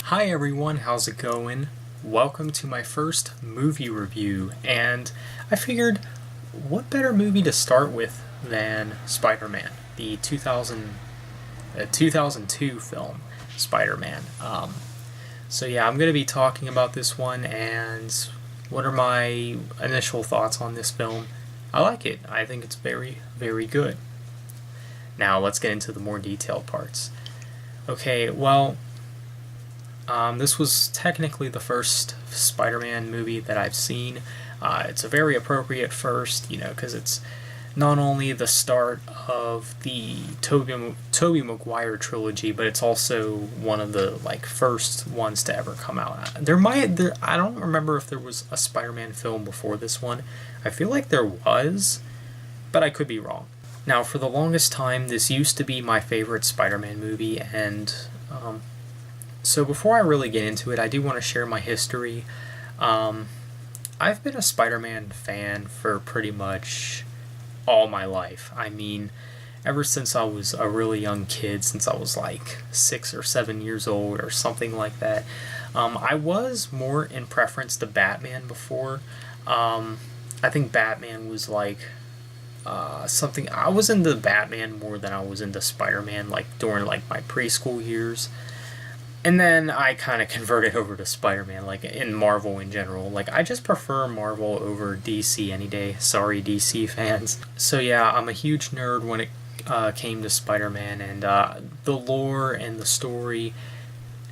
Hi everyone, how's it going? Welcome to my first movie review, and I figured what better movie to start with than Spider-Man, the 2002 film Spider-Man. So yeah, I'm going to be talking about this one and what are my initial thoughts on this film. I like it. I think it's very, very good. Now let's get into the more detailed parts. Okay, well, this was technically the first Spider-Man movie that I've seen. It's a very appropriate first, because it's not only the start of the Tobey Maguire trilogy, but it's also one of the first ones to ever come out. I don't remember if there was a Spider-Man film before this one. I feel like there was, but I could be wrong. Now, for the longest time, this used to be my favorite Spider-Man movie, and so before I really get into it, I do want to share my history. I've been a Spider-Man fan for pretty much all my life. I mean, ever since I was a really young kid, since I was like 6 or 7 years old or something like that. I was more in preference to Batman before. I think Batman was something. I was into Batman more than I was into Spider-Man, during my preschool years. And then I kind of converted over to Spider-Man, in Marvel in general. I just prefer Marvel over DC any day. Sorry, DC fans. So yeah, I'm a huge nerd when it came to Spider-Man, and the lore and the story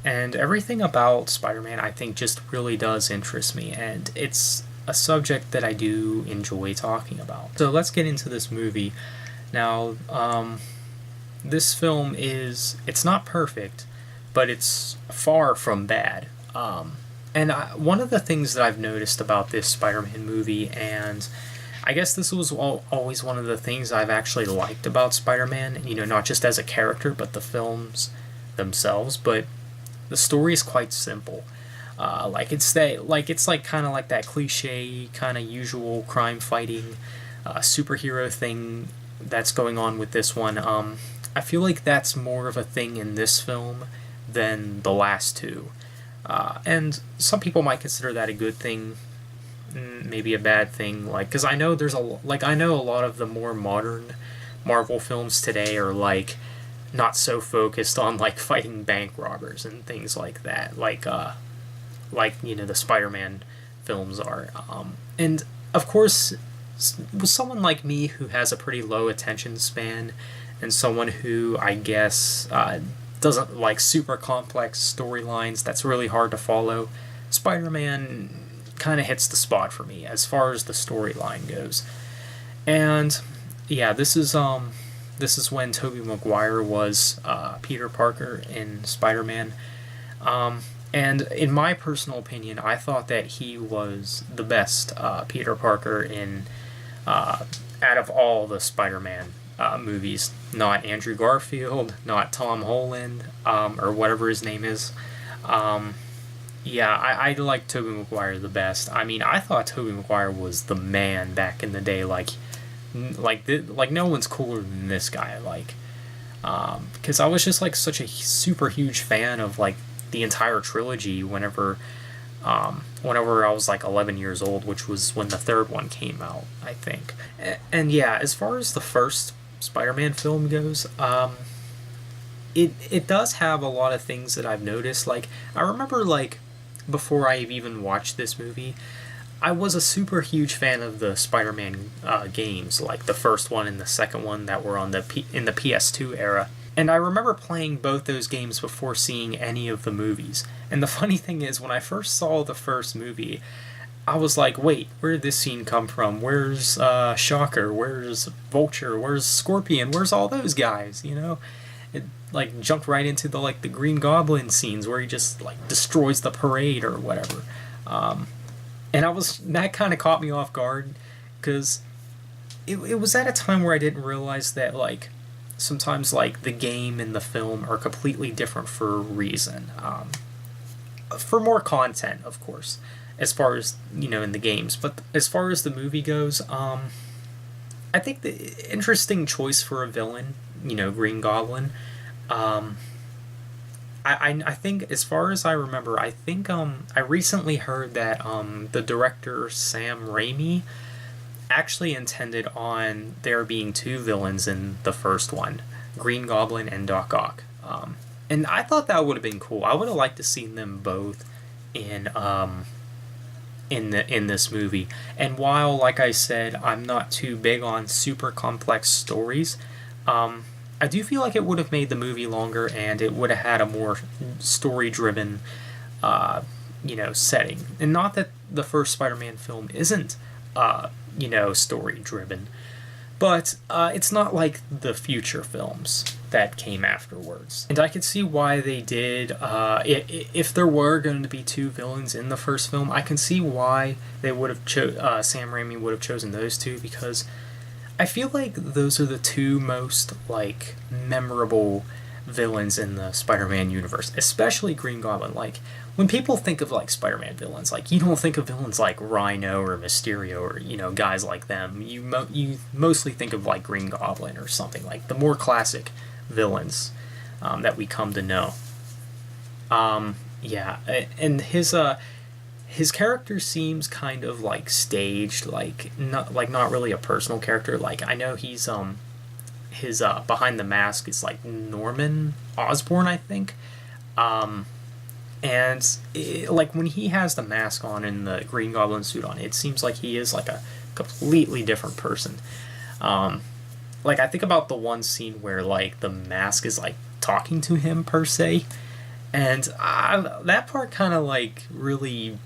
and everything about Spider-Man I think just really does interest me, and it's a subject that I do enjoy talking about. So let's get into this movie. Now, this film it's not perfect, but it's far from bad. One of the things that I've noticed about this Spider-Man movie, and I guess this was always one of the things I've actually liked about Spider-Man, not just as a character, but the films themselves, but the story is quite simple. It's kind of like that cliche, kind of usual crime fighting, superhero thing that's going on with this one. I feel like that's more of a thing in this film than the last two. And some people might consider that a good thing, maybe a bad thing. Because I know I know a lot of the more modern Marvel films today are not so focused on fighting bank robbers and things like that. The Spider-Man films are. And of course, with someone like me who has a pretty low attention span, and someone who I guess doesn't like super complex storylines that's really hard to follow, Spider-Man kind of hits the spot for me as far as the storyline goes. And yeah, this is when Tobey Maguire was Peter Parker in Spider-Man. And in my personal opinion, I thought that he was the best Peter Parker out of all the Spider-Man movies. Not Andrew Garfield, not Tom Holland, or whatever his name is. I like Tobey Maguire the best. I mean, I thought Tobey Maguire was the man back in the day. No one's cooler than this guy. Because I was just such a super huge fan of the entire trilogy whenever I was 11 years old, which was when the third one came out, I think. And yeah, as far as the first Spider-Man film goes, it does have a lot of things that I've noticed. I remember before I even watched this movie, I was a super huge fan of the Spider-Man games, the first one and the second one that were in the PS2 era. And I remember playing both those games before seeing any of the movies. And the funny thing is, when I first saw the first movie, I was like, wait, where did this scene come from? Where's Shocker? Where's Vulture? Where's Scorpion? Where's all those guys, It jumped right into the Green Goblin scenes where he just destroys the parade or whatever. And that kind of caught me off guard, because it was at a time where I didn't realize that sometimes the game and the film are completely different for a reason. For more content, of course, as far as in the games. But as far as the movie goes, I think the interesting choice for a villain, Green Goblin. I think, as far as I remember, I think I recently heard that the director Sam Raimi actually intended on there being two villains in the first one, Green Goblin and Doc Ock. And I thought that would have been cool. I would have liked to seen them both in in this movie. And while, like I said, I'm not too big on super complex stories, I do feel like it would have made the movie longer, and it would have had a more story-driven, setting. And not that the first Spider-Man film isn't, story-driven, but it's not like the future films that came afterwards. And I could see why they did, if there were going to be two villains in the first film, I can see why they would have Sam Raimi would have chosen those two, because I feel like those are the two most, like, memorable villains in the Spider-Man universe, especially Green Goblin. Like, when people think of, like, Spider-Man villains, like, you don't think of villains like Rhino or Mysterio or, guys like them. You mostly think of, like, Green Goblin or something, like the more classic villains that we come to know. Yeah, and his character seems kind of like staged, like not really a personal character. Like, I know he's his behind the mask is like Norman Osborn, I think. Like, when he has the mask on and the Green Goblin suit on, it seems like he is like a completely different person. Like, I think about the one scene where, like, the mask is like talking to him per se, and that part kind of like really.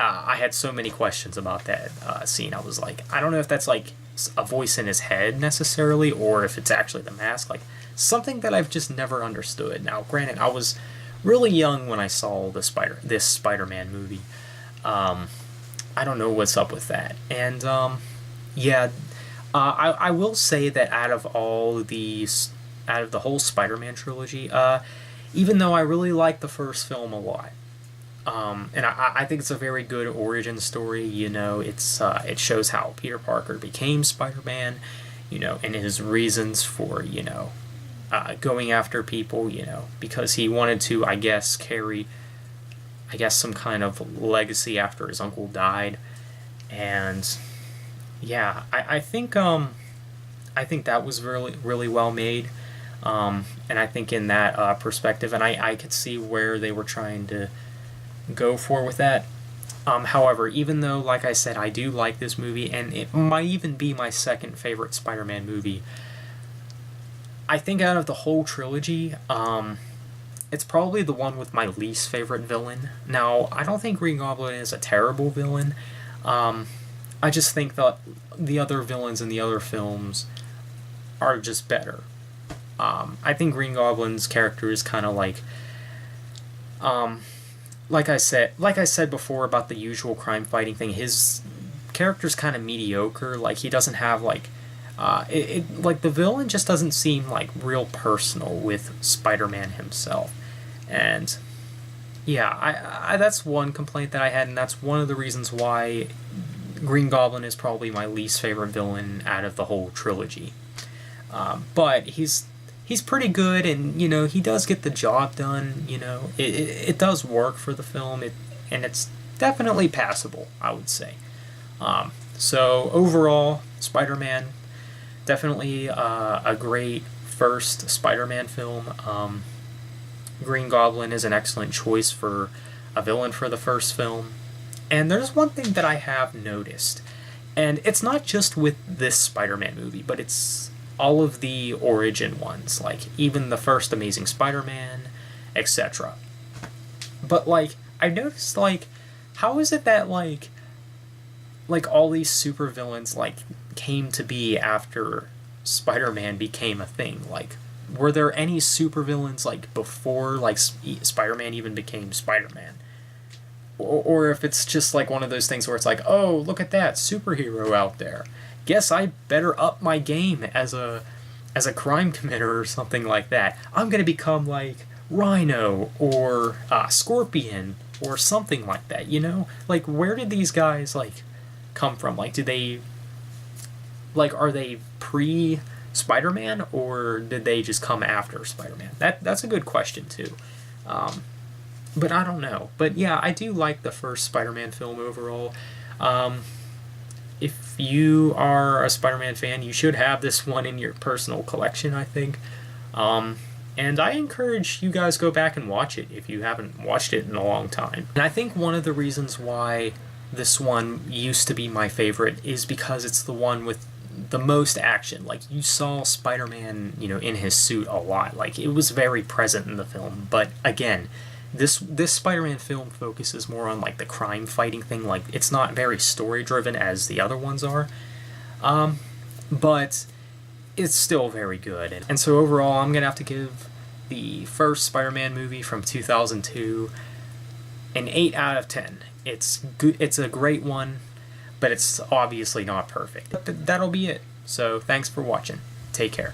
I had so many questions about that scene. I was like, I don't know if that's like a voice in his head necessarily, or if it's actually the mask. Like, something that I've just never understood. Now, granted, I was really young when I saw this Spider-Man movie. I don't know what's up with that. And yeah, I will say that out of the whole Spider-Man trilogy, even though I really like the first film a lot. And I think it's a very good origin story. It shows how Peter Parker became Spider-Man, and his reasons for, going after people, because he wanted to, I guess, carry, some kind of legacy after his uncle died. And yeah, I think that was really, really well made. And I think in that perspective, and I could see where they were trying to go for with that. However, even though, like I said, I do like this movie, and it might even be my second favorite Spider-Man movie, I think out of the whole trilogy, it's probably the one with my least favorite villain. Now, I don't think Green Goblin is a terrible villain. I just think that the other villains in the other films are just better. I think Green Goblin's character is kind of like I said before about the usual crime fighting thing, his character's kind of mediocre. Like, he doesn't have like like, the villain just doesn't seem like real personal with Spider-Man himself. And yeah, I that's one complaint that I had, and that's one of the reasons why Green Goblin is probably my least favorite villain out of the whole trilogy. But he's pretty good, and he does get the job done. It does work for the film, and it's definitely passable, I would say. So overall, Spider-Man, definitely a great first Spider-Man film. Green Goblin is an excellent choice for a villain for the first film. And there's one thing that I have noticed, and it's not just with this Spider-Man movie, but it's all of the origin ones, like even the first Amazing Spider-Man, etc. But like, I noticed, like, how is it that like all these supervillains like came to be after Spider-Man became a thing? Like, were there any supervillains like before like Spider-Man even became Spider-Man? Or if it's just like one of those things where it's like, oh, look at that superhero out there, guess I better up my game as a crime committer or something like that. I'm gonna become like Rhino or Scorpion or something like that. Like, where did these guys like come from? Like, do they, like, are they pre Spider-Man, or did they just come after Spider-Man? That's a good question too. But I don't know. But yeah, I do like the first Spider-Man film overall. If you are a Spider-Man fan, you should have this one in your personal collection, I think. And I encourage you guys go back and watch it if you haven't watched it in a long time. And I think one of the reasons why this one used to be my favorite is because it's the one with the most action. Like, you saw Spider-Man, in his suit a lot. Like, it was very present in the film. But again, this Spider-Man film focuses more on like the crime fighting thing. Like, it's not very story driven as the other ones are. But it's still very good. And so overall, I'm gonna have to give the first Spider-Man movie from 2002 an 8 out of 10. It's good. It's a great one, but it's obviously not perfect. But that'll be it. So thanks for watching. Take care.